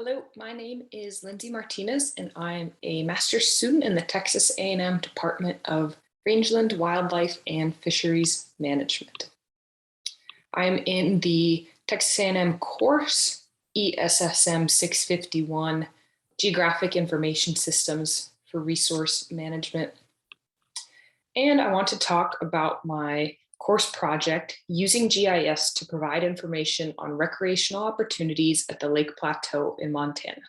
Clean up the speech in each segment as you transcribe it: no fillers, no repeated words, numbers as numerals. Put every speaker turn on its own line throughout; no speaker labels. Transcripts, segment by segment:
Hello, my name is Lindsay Martinez, and I'm a master's student in the Texas A&M Department of Rangeland, Wildlife, and Fisheries Management. I'm in the Texas A&M course, ESSM 651, Geographic Information Systems for Resource Management. And I want to talk about my course project using GIS to provide information on recreational opportunities at the Lake Plateau in Montana.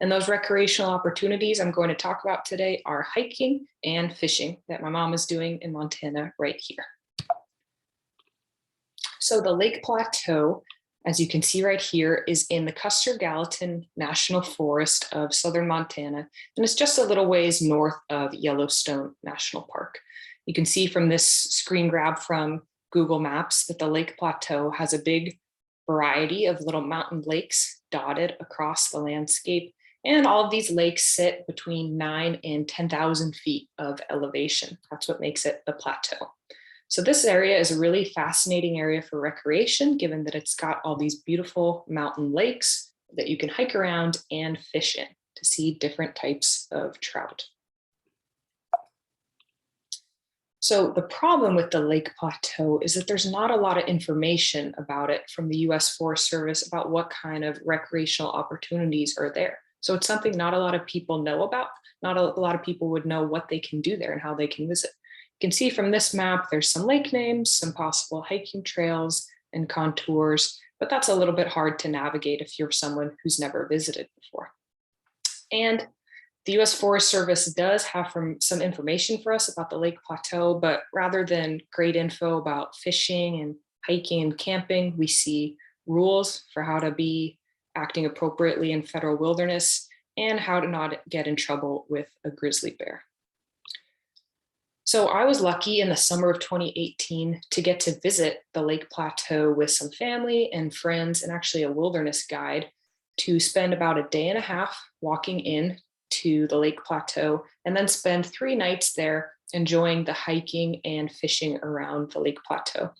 And those recreational opportunities I'm going to talk about today are hiking and fishing that my mom is doing in Montana right here. So the Lake Plateau, as you can see right here, is in the Custer-Gallatin National Forest of southern Montana, and it's just a little ways north of Yellowstone National Park. You can see from this screen grab from Google Maps that the Lake Plateau has a big variety of little mountain lakes dotted across the landscape. And all of these lakes sit between 9,000 and 10,000 feet of elevation. That's what makes it the plateau. So this area is a really fascinating area for recreation, given that it's got all these beautiful mountain lakes that you can hike around and fish in to see different types of trout. So the problem with the Lake Plateau is that there's not a lot of information about it from the US Forest Service about what kind of recreational opportunities are there. So it's something not a lot of people know about. Not a lot of people would know what they can do there and how they can visit. You can see from this map, there's some lake names, some possible hiking trails and contours, but that's a little bit hard to navigate if you're someone who's never visited before. And the US Forest Service does have some information for us about the Lake Plateau, but rather than great info about fishing and hiking and camping, we see rules for how to be acting appropriately in federal wilderness and how to not get in trouble with a grizzly bear. So I was lucky in the summer of 2018 to get to visit the Lake Plateau with some family and friends and actually a wilderness guide to spend about a day and a half walking in to the Lake Plateau and then spend 3 nights there enjoying the hiking and fishing around the Lake Plateau.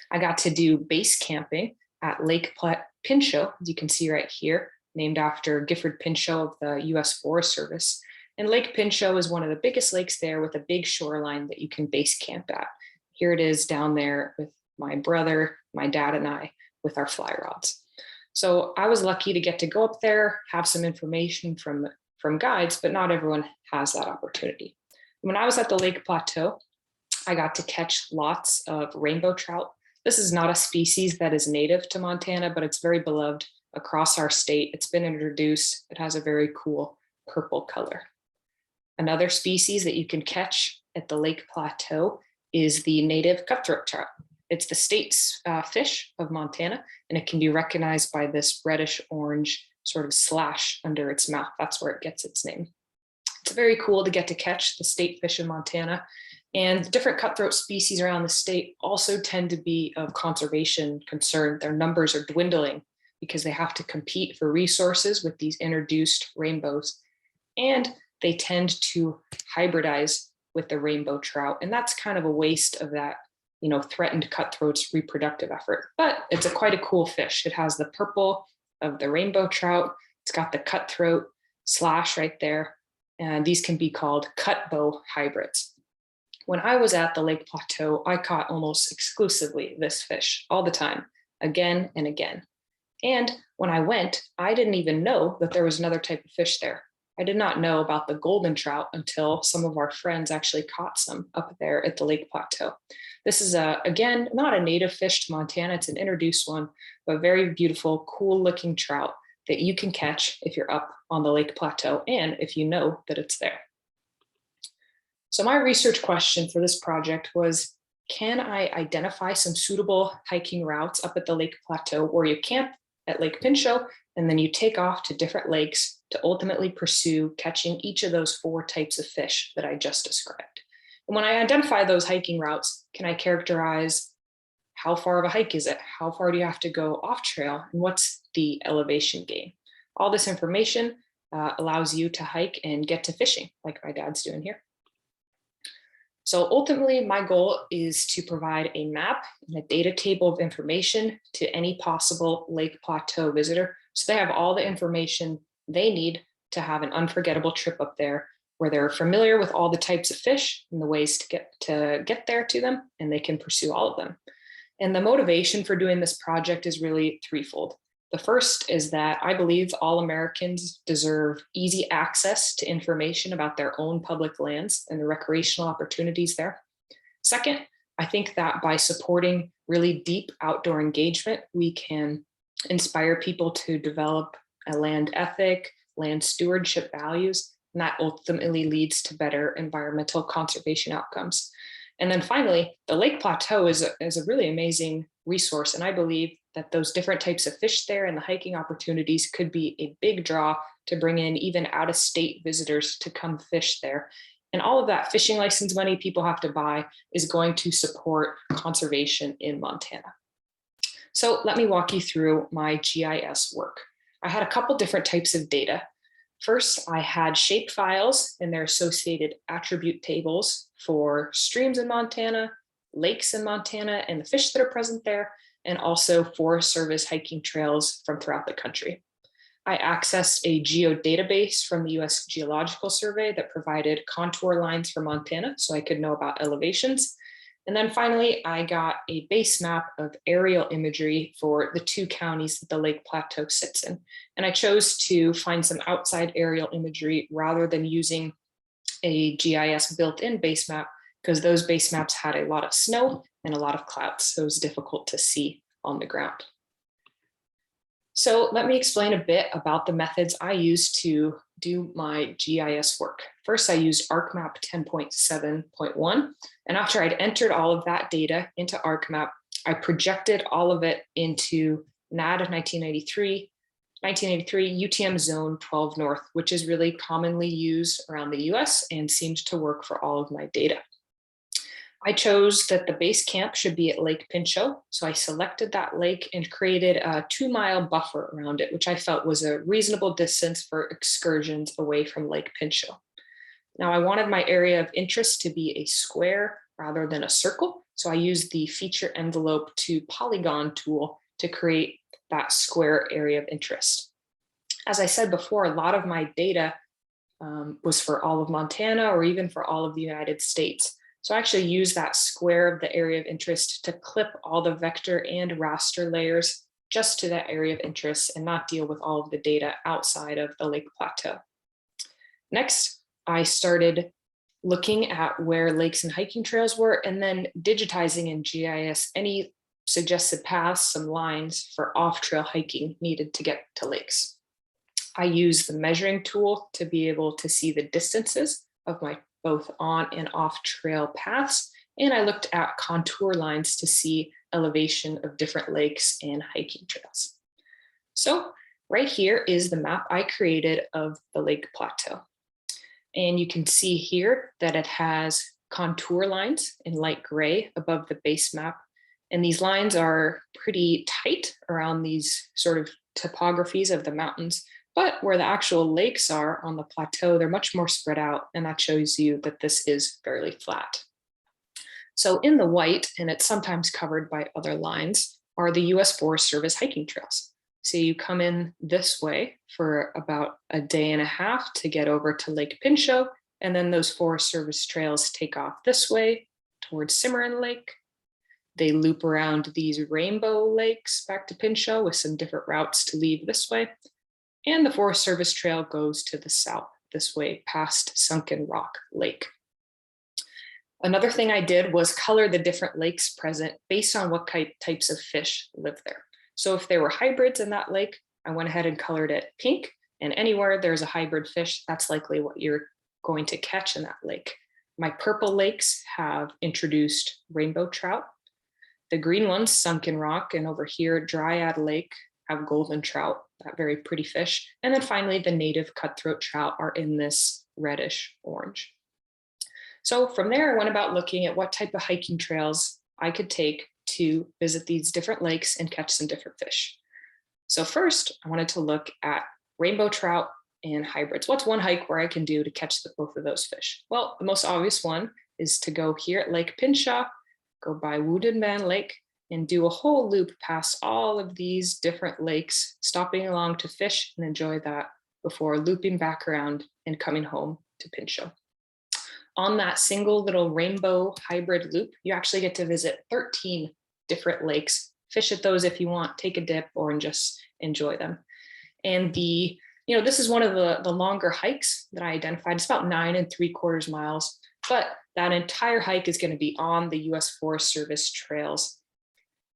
I got to do base camping at Lake Pinchot, as you can see right here, named after Gifford Pinchot of the US Forest Service. And Lake Pinchot is one of the biggest lakes there with a big shoreline that you can base camp at. Here it is down there with my brother, my dad, and I with our fly rods. So I was lucky to get to go up there, have some information from guides, but not everyone has that opportunity. When I was at the Lake Plateau, I got to catch lots of rainbow trout. This is not a species that is native to Montana, but it's very beloved across our state. It's been introduced. It has a very cool purple color. Another species that you can catch at the Lake Plateau is the native cutthroat trout. It's the state's fish of Montana, and it can be recognized by this reddish orange sort of slash under its mouth. That's where it gets its name. It's very cool to get to catch the state fish in Montana. And different cutthroat species around the state also tend to be of conservation concern. Their numbers are dwindling because they have to compete for resources with these introduced rainbows. And they tend to hybridize with the rainbow trout. And that's kind of a waste of that, threatened cutthroat's reproductive effort. But it's quite a cool fish. It has the purple of the rainbow trout. It's got the cutthroat slash right there. And these can be called cutbow hybrids. When I was at the Lake Plateau, I caught almost exclusively this fish all the time, again and again. And when I went, I didn't even know that there was another type of fish there. I did not know about the golden trout until some of our friends actually caught some up there at the Lake Plateau. This is, again, not a native fish to Montana. It's an introduced one, but very beautiful, cool looking trout that you can catch if you're up on the Lake Plateau and if you know that it's there. So my research question for this project was, can I identify some suitable hiking routes up at the Lake Plateau where you camp at Lake Pinchot and then you take off to different lakes to ultimately pursue catching each of those 4 types of fish that I just described? And when I identify those hiking routes, can I characterize how far of a hike is it? How far do you have to go off trail? And what's the elevation gain? All this information allows you to hike and get to fishing like my dad's doing here. So ultimately, my goal is to provide a map and a data table of information to any possible Lake Plateau visitor So they have all the information they need to have an unforgettable trip up there, where they're familiar with all the types of fish and the ways to get there to them, and they can pursue all of them. And the motivation for doing this project is really threefold. The first is that I believe all Americans deserve easy access to information about their own public lands and the recreational opportunities there. Second, I think that by supporting really deep outdoor engagement, we can inspire people to develop a land ethic, land stewardship values, and that ultimately leads to better environmental conservation outcomes. And then finally, the Lake Plateau is a really amazing resource. And I believe that those different types of fish there and the hiking opportunities could be a big draw to bring in even out of state visitors to come fish there. And all of that fishing license money people have to buy is going to support conservation in Montana. So let me walk you through my GIS work. I had a couple different types of data. First, I had shape files and their associated attribute tables for streams in Montana, lakes in Montana, and the fish that are present there, and also Forest Service hiking trails from throughout the country. I accessed a geodatabase from the US Geological Survey that provided contour lines for Montana so I could know about elevations. And then finally, I got a base map of aerial imagery for the two counties that the Lake Plateau sits in. And I chose to find some outside aerial imagery rather than using a GIS built-in base map, because those base maps had a lot of snow and a lot of clouds, so it was difficult to see on the ground. So let me explain a bit about the methods I use to do my GIS work. First, I used ArcMap 10.7.1, and after I'd entered all of that data into ArcMap, I projected all of it into NAD 1993 UTM Zone 12 North, which is really commonly used around the US and seems to work for all of my data. I chose that the base camp should be at Lake Pinchot. So I selected that lake and created a 2-mile buffer around it, which I felt was a reasonable distance for excursions away from Lake Pinchot. Now I wanted my area of interest to be a square rather than a circle. So I used the feature envelope to polygon tool to create that square area of interest. As I said before, a lot of my data was for all of Montana or even for all of the United States. So I actually use that square of the area of interest to clip all the vector and raster layers just to that area of interest and not deal with all of the data outside of the Lake Plateau. Next, I started looking at where lakes and hiking trails were and then digitizing in GIS any suggested paths, some lines for off-trail hiking needed to get to lakes. I use the measuring tool to be able to see the distances of my both on and off trail paths. And I looked at contour lines to see elevation of different lakes and hiking trails. So right here is the map I created of the Lake Plateau. And you can see here that it has contour lines in light gray above the base map. And these lines are pretty tight around these sort of topographies of the mountains. But where the actual lakes are on the plateau, they're much more spread out, and that shows you that this is fairly flat. So in the white, and it's sometimes covered by other lines, are the US Forest Service hiking trails. So you come in this way for about a day and a half to get over to Lake Pinchot, and then those Forest Service trails take off this way towards Cimarron Lake. They loop around these rainbow lakes back to Pinchot with some different routes to leave this way. And the Forest Service trail goes to the south this way past Sunken Rock Lake. Another thing I did was color the different lakes present based on what types of fish live there. So if there were hybrids in that lake, I went ahead and colored it pink, and anywhere there's a hybrid fish, that's likely what you're going to catch in that lake. My purple lakes have introduced rainbow trout. The green ones, Sunken Rock, and over here, Dryad Lake, have golden trout, that very pretty fish. And then finally, the native cutthroat trout are in this reddish orange. So from there, I went about looking at what type of hiking trails I could take to visit these different lakes and catch some different fish. So first, I wanted to look at rainbow trout and hybrids. What's one hike where I can do to catch both of those fish? Well, the most obvious one is to go here at Lake Pinchot, go by Wounded Man Lake, and do a whole loop past all of these different lakes, stopping along to fish and enjoy that before looping back around and coming home to Pinchot. On that single little rainbow hybrid loop, you actually get to visit 13 different lakes, fish at those if you want, take a dip, or just enjoy them. And this is one of the longer hikes that I identified. It's about 9.75 miles, but that entire hike is going to be on the US Forest Service trails.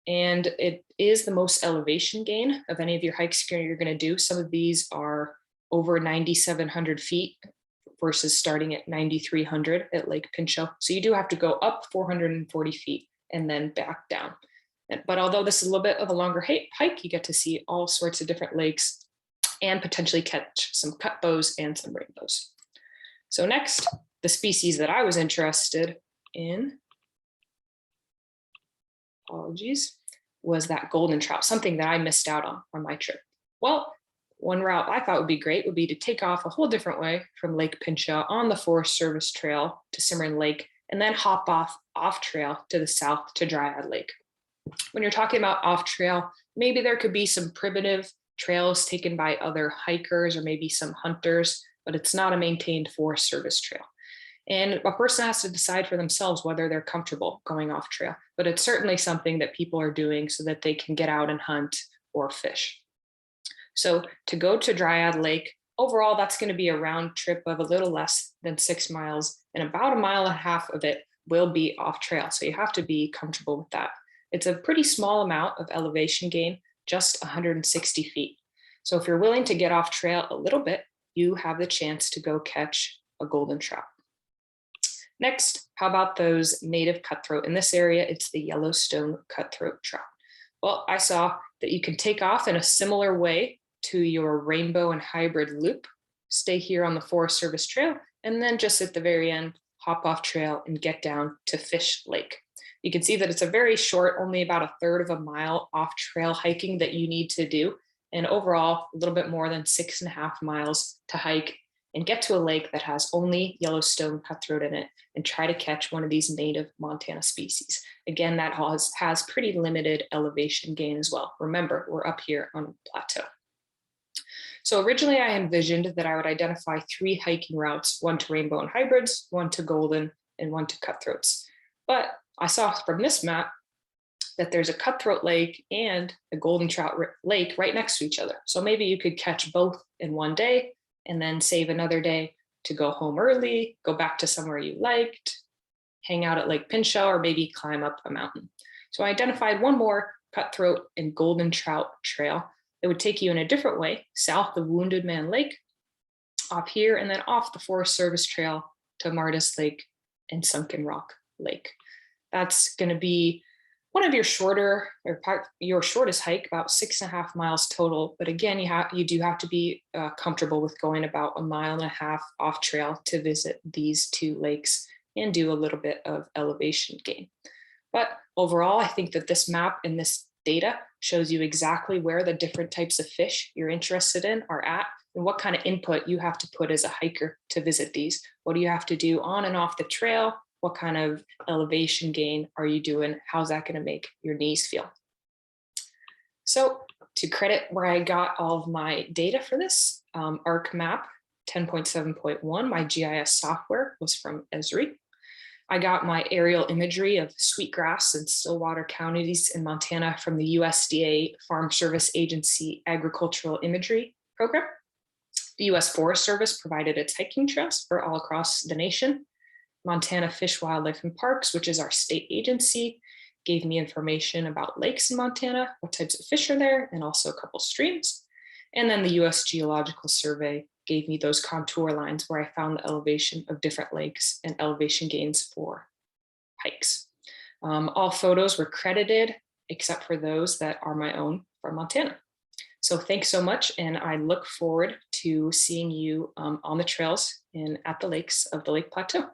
And it is the most elevation gain of any of your hikes you're going to do. Some of these are over 9,700 feet versus starting at 9,300 at Lake Pinchot. So you do have to go up 440 feet and then back down. But although this is a little bit of a longer hike, you get to see all sorts of different lakes and potentially catch some cutbows and some rainbows. So next, the species that I was interested in, was that golden trout, something that I missed out on my trip. Well, one route I thought would be great would be to take off a whole different way from Lake Pinchot on the Forest Service Trail to Cimarron Lake, and then hop off trail to the south to Dryad Lake. When you're talking about off trail, maybe there could be some primitive trails taken by other hikers or maybe some hunters, but it's not a maintained Forest Service trail. And a person has to decide for themselves whether they're comfortable going off trail, but it's certainly something that people are doing so that they can get out and hunt or fish. So to go to Dryad Lake, overall, that's going to be a round trip of a little less than 6 miles, and about 1.5 miles of it will be off trail. So you have to be comfortable with that. It's a pretty small amount of elevation gain, just 160 feet. So if you're willing to get off trail a little bit, you have the chance to go catch a golden trout. Next, how about those native cutthroat? In this area, it's the Yellowstone cutthroat trout. Well, I saw that you can take off in a similar way to your rainbow and hybrid loop, stay here on the Forest Service Trail, and then just at the very end, hop off trail and get down to Fish Lake. You can see that it's a very short, only about 1/3 mile off trail hiking that you need to do. And overall, a little bit more than 6.5 miles to hike and get to a lake that has only Yellowstone cutthroat in it and try to catch one of these native Montana species. Again, that has pretty limited elevation gain as well. Remember, we're up here on a plateau. So originally I envisioned that I would identify 3 hiking routes, one to rainbow and hybrids, one to golden, and one to cutthroats. But I saw from this map that there's a cutthroat lake and a golden trout lake right next to each other. So maybe you could catch both in one day and then save another day to go home early, go back to somewhere you liked, hang out at Lake Pinchot, or maybe climb up a mountain. So I identified one more cutthroat and golden trout trail that would take you in a different way, south of Wounded Man Lake, off here, and then off the Forest Service Trail to Martis Lake and Sunken Rock Lake. That's going to be one of your your shortest hike, about 6.5 miles total. But again, you do have to be comfortable with going about 1.5 miles off trail to visit these 2 lakes and do a little bit of elevation gain. But overall, I think that this map and this data shows you exactly where the different types of fish you're interested in are at and what kind of input you have to put as a hiker to visit these. What do you have to do on and off the trail? What kind of elevation gain are you doing? How's that going to make your knees feel? So to credit where I got all of my data for this, ArcMap 10.7.1, my GIS software was from Esri. I got my aerial imagery of Sweetgrass and Stillwater counties in Montana from the USDA Farm Service Agency Agricultural Imagery Program. The US Forest Service provided its hiking trails for all across the nation. Montana Fish, Wildlife, and Parks, which is our state agency, gave me information about lakes in Montana, what types of fish are there, and also a couple streams. And then the US Geological Survey gave me those contour lines where I found the elevation of different lakes and elevation gains for hikes. All photos were credited except for those that are my own from Montana. So thanks so much, and I look forward to seeing you on the trails and at the lakes of the Lake Plateau.